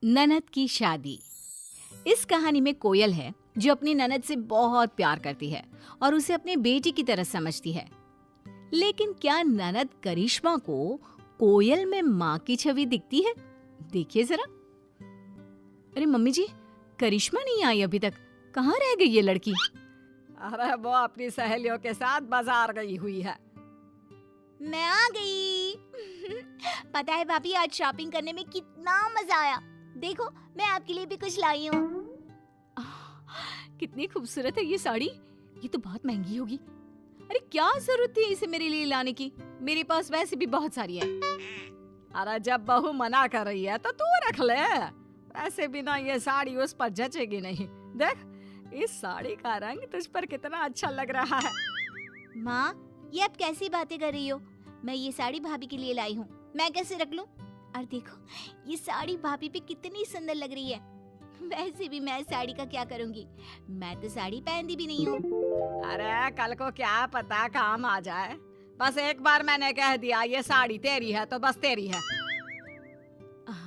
ननद की शादी। इस कहानी में कोयल है जो अपनी ननद से बहुत प्यार करती है और उसे अपनी बेटी की तरह समझती है। लेकिन क्या ननद करिश्मा को कोयल में माँ की छवि दिखती है? देखिए जरा। अरे मम्मी जी, करिश्मा नहीं आई अभी तक, कहाँ रह गई ये लड़की? अरे वो अपनी सहेलियों के साथ बाजार गई हुई है। मैं आ गई। पता है भाभी, आज शॉपिंग करने में कितना मजा आया। देखो, मैं आपके लिए भी कुछ लाई हूँ। कितनी खूबसूरत है ये साड़ी। ये तो बहुत महंगी होगी। अरे क्या जरूरत थी इसे मेरे लिए लाने की? मेरे पास वैसे भी बहुत सारी है। अरे जब बहू मना कर रही है तो तू रख ले। वैसे भी ना ये साड़ी उस पर जचेगी नहीं। देख, इस साड़ी का रंग तुझ पर कितना अच्छा लग रहा है। माँ, ये आप कैसी बातें कर रही हो? मैं ये साड़ी भाभी के लिए लाई हूँ, मैं कैसे रख लूँ? और देखो, ये साड़ी भाभी पे कितनी सुंदर लग रही है। वैसे भी मैं साड़ी का क्या करूँगी, मैं तो साड़ी पहनती भी नहीं हूँ। अरे कल को क्या पता काम आ जाए। बस एक बार मैंने कह दिया ये साड़ी तेरी है तो बस तेरी है।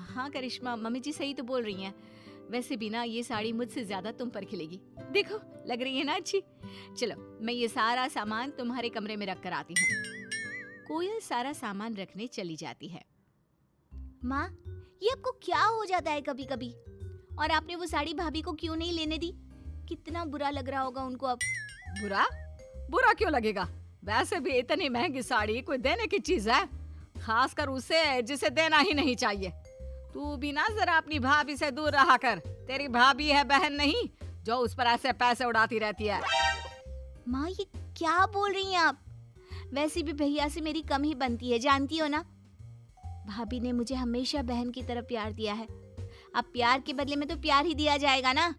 हाँ करिश्मा, मम्मी जी सही तो बोल रही हैं। वैसे भी ना ये साड़ी मुझसे ज्यादा तुम पर खिलेगी। देखो, लग रही है ना अच्छी। चलो, मैं ये सारा सामान तुम्हारे कमरे में रख कर आती हूँ। कोयल सारा सामान रखने चली जाती है। माँ, ये आपको क्या हो जाता है कभी कभी? और आपने वो साड़ी भाभी को क्यों नहीं लेने दी? कितना बुरा लग रहा होगा उनको अब। बुरा? बुरा क्यों लगेगा? वैसे भी इतनी महंगी साड़ी कोई देने की चीज है, खासकर उसे जिसे देना ही नहीं चाहिए। तू भी ना जरा अपनी भाभी से दूर रहा कर। तेरी भाभी है, बहन नहीं, जो उस पर ऐसे पैसे उड़ाती रहती है। माँ, ये क्या बोल रही हैं आप? वैसे भी भैया से मेरी कम ही बनती है, जानती हो ना। भाभी ने मुझे हमेशा बहन की तरह प्यार दिया है। अब प्यार के बदले में तो प्यार ही दिया जाएगा ना।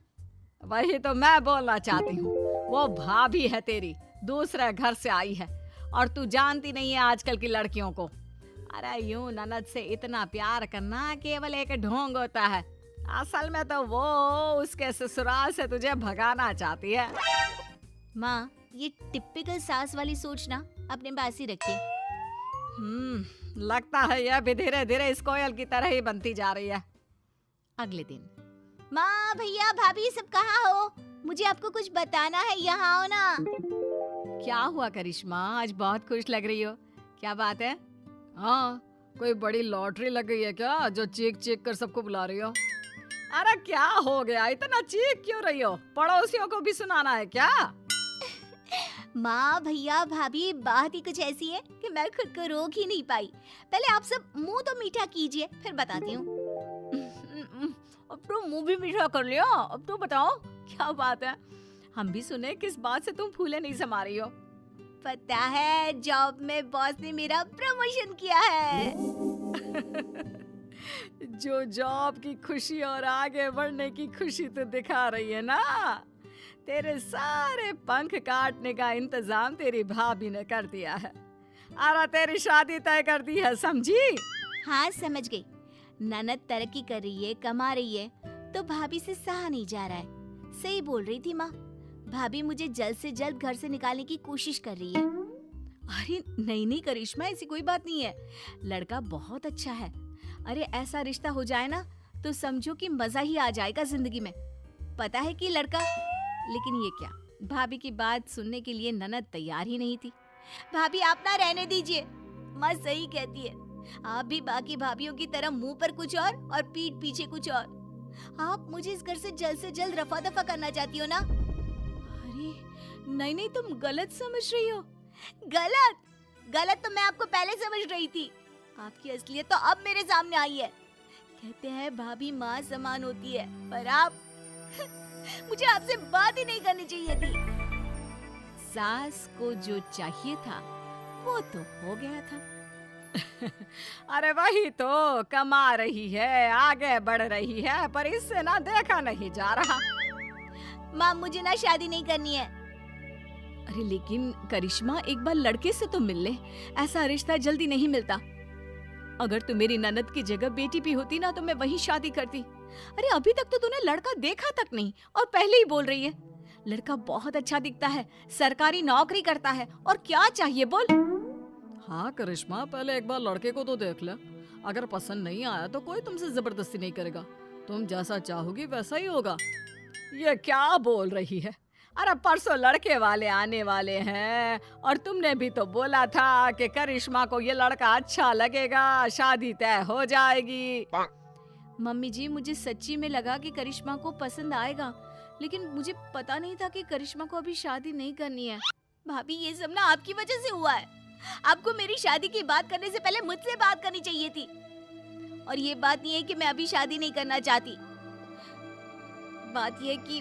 वही तो मैं बोलना चाहती हूँ। वो भाभी है तेरी, दूसरे घर से आई है, और तू जानती नहीं है आजकल की लड़कियों को। अरे यूं ननद से इतना प्यार करना केवल एक ढोंग होता है। असल में तो वो उसके ससुराल से तुझे भगाना चाहती है। माँ, ये टिपिकल सास वाली सोच ना अपने पास ही रखिए। लगता है यह भी धीरे धीरे इस कोयल की तरह ही बनती जा रही है। अगले दिन। माँ, भैया, भाभी, सब कहाँ हो? मुझे आपको कुछ बताना है, यहाँ आओ ना। क्या हुआ करिश्मा, आज बहुत खुश लग रही हो, क्या बात है? हाँ, कोई बड़ी लॉटरी लग गई है क्या जो चीख चीख कर सबको बुला रही हो? अरे क्या हो गया, इतना चीख क्यों रही हो? पड़ोसियों को भी सुनाना है क्या? माँ, भैया, भाभी, बात ही कुछ ऐसी है कि मैं खुद को रोक ही नहीं पाई। पहले आप सब मुंह तो मीठा कीजिए, फिर बताती हूँ। अब तो मुंह भी मीठा कर लिया। अब तो बताओ क्या बात है? हम भी सुने किस बात से तुम फूले नहीं समा रही हो। पता है, जॉब में बॉस ने मेरा प्रमोशन किया है। जो जॉब की खुशी और आगे बढ़ने की खुशी तो दिखा रही है ना, तेरे सारे पंख काटने का इंतजाम तेरी भाभी ने कर दिया है। अरे तेरी शादी तय कर दी है, समझी? हाँ, समझ गई। ननद तरक्की कर रही है, कमा रही है, तो भाभी से सहा नहीं जा रहा है। सही बोल रही थी माँ। भाभी मुझे जल्द से जल्द घर से निकालने की कोशिश कर रही है। अरे नहीं नहीं करिश्मा, ऐसी कोई बात नहीं है। लड़का बहुत अच्छा है। अरे ऐसा रिश्ता हो जाए ना तो समझो कि मजा ही आ जाएगा जिंदगी में। पता है कि लड़का, लेकिन ये क्या, भाभी की बात सुनने के लिए ननद तैयार ही नहीं थी। भाभी, आप ना रहने दीजिए। माँ सही कहती है, आप भी बाकी भाभीयों की तरह मुंह पर कुछ और पीठ पीछे कुछ और। आप मुझे इस घर से जल्द रफा दफा करना चाहती हो ना? अरे नहीं नहीं, तुम गलत समझ रही हो। गलत तो मैं आपको पहले समझ रही थी। आपकी असलियत तो अब मेरे सामने आई है। कहते हैं भाभी माँ समान होती है, पर आप मुझे आपसे बात ही नहीं करनी चाहिए थी। सास को जो चाहिए था वो तो हो गया था। अरे वही तो, कमा रही है, आगे बढ़ रही है, पर इससे ना देखा नहीं जा रहा। माँ, मुझे ना शादी नहीं करनी है। अरे लेकिन करिश्मा, एक बार लड़के से तो मिल ले, ऐसा रिश्ता जल्दी नहीं मिलता। अगर तू मेरी ननद की जगह बेटी भी होती ना तो मैं वही शादी करती। अरे अभी तक तो तूने लड़का देखा तक नहीं और पहले ही बोल रही है। लड़का बहुत अच्छा दिखता है, सरकारी नौकरी करता है, और क्या चाहिए बोल? हाँ करिश्मा, पहले एक बार लड़के को तो देख ले। अगर पसंद नहीं आया तो कोई तुमसे जबरदस्ती नहीं करेगा। तुम जैसा चाहोगी वैसा ही होगा। ये क्या बोल रही है? अरे परसों लड़के वाले आने वाले हैं और तुमने भी तो बोला था कि करिश्मा को ये लड़का अच्छा लगेगा, शादी तय हो जाएगी। मम्मी जी, मुझे सच्ची में लगा कि करिश्मा को पसंद आएगा, लेकिन मुझे पता नहीं था कि करिश्मा को अभी शादी नहीं करनी है। भाभी ये सब ना आपकी वजह से हुआ है। आपको मेरी शादी की बात करने से पहले मुझसे बात करनी चाहिए थी। और ये बात नहीं है कि मैं अभी शादी नहीं करना चाहती। बात ये है कि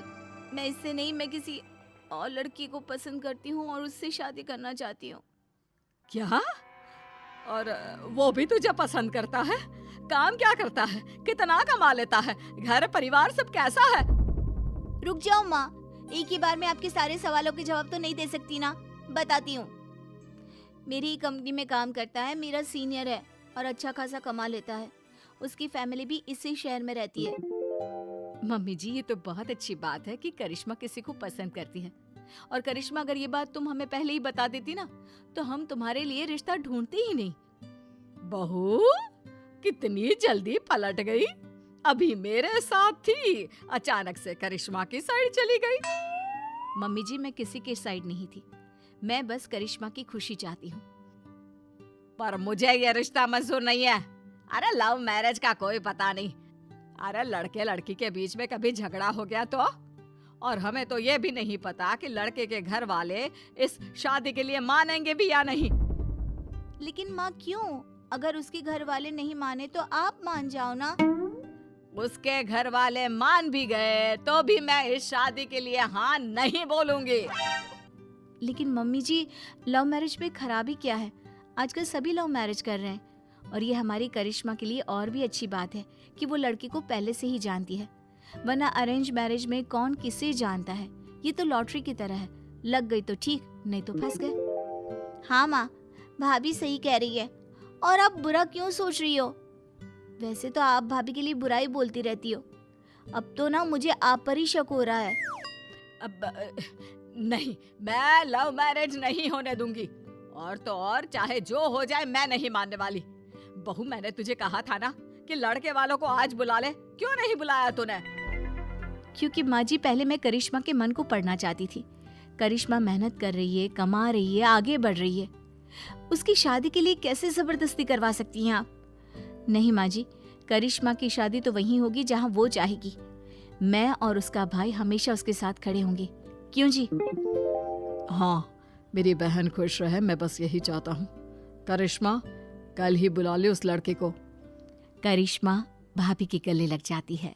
मैं इससे नहीं, मैं किसी और लड़की को पसंद करती हूँ और उससे शादी करना चाहती हूँ। क्या? और वो भी तुझे पसंद करता है? काम क्या करता है? कितना कमा लेता है? घर परिवार सब कैसा है? रुक जाओ माँ, एक ही बार में आपके सारे सवालों के जवाब तो नहीं दे सकती ना। बताती हूँ। मेरी कंपनी में काम करता है, मेरा सीनियर है और अच्छा खासा कमा लेता है। उसकी फैमिली भी इसी शहर में रहती है। मम्मी जी, ये तो बहुत अच्छी बात है कि करिश्मा किसी को पसंद करती है। और करिश्मा, अगर ये बात तुम हमें पहले ही बता देती ना, तो हम तुम्हारे लिए रिश्ता ढूंढते ही नहीं। बहू कितनी जल्दी पलट गई। अभी मेरे साथ थी, अचानक से करिश्मा की साइड चली गई। मम्मी जी, मैं किसी की साइड नहीं थी, मैं बस करिश्मा की खुशी चाहती हूँ। पर मुझे ये रिश्ता मंजूर नहीं है। अरे लव मैरिज का कोई पता नहीं। अरे लड़के लड़की के बीच में कभी झगड़ा हो गया तो? और हमें तो ये भी नहीं पता कि लड़के के घर वाले इस शादी के लिए मानेंगे भी या नहीं। लेकिन माँ क्यों? अगर उसके घर वाले नहीं माने तो आप मान जाओ ना। उसके घर वाले मान भी गए तो भी मैं इस शादी के लिए हाँ नहीं बोलूंगी। लेकिन मम्मी जी, लव मैरिज में खराबी क्या है? आजकल सभी लव मैरिज कर रहे हैं। और ये हमारी करिश्मा के लिए और भी अच्छी बात है कि वो लड़की को पहले से ही जानती है, वरना अरेंज मैरिज में कौन किसे जानता है। ये तो लॉटरी की तरह है, लग गई तो ठीक, नहीं तो फंस गए। हाँ माँ, भाभी सही कह रही है। और आप बुरा क्यों सोच रही हो? वैसे तो आप भाभी के लिए बुराई बोलती रहती हो। अब तो ना मुझे आप पर ही शक हो रहा है। अब नहीं, मैं लव मैरिज नहीं होने दूंगी। और तो और चाहे जो हो जाए मैं नहीं मानने वाली। बहू, मैंने तुझे कहा था ना कि लड़के वालों को आज बुला ले। क्यों नहीं बुलाया तूने? क्योंकि माँ जी, पहले मैं करिश्मा के मन को पढ़ना चाहती थी। करिश्मा मेहनत कर रही है, कमा रही है, आगे बढ़ रही है। उसकी शादी के लिए कैसे जबरदस्ती करवा सकती हैं आप? नहीं माँ जी, करिश्मा की शादी तो वहीं होगी जहाँ वो चाहेगी। मैं और उसका भाई हमेशा उसके साथ खड़े होंगे। क्यों जी? हाँ, मेरी बहन खुश रहे, मैं बस यही चाहता हूँ। करिश्मा, कल ही बुला ले उस लड़के को। करिश्मा भाभी के गले लग जाती है।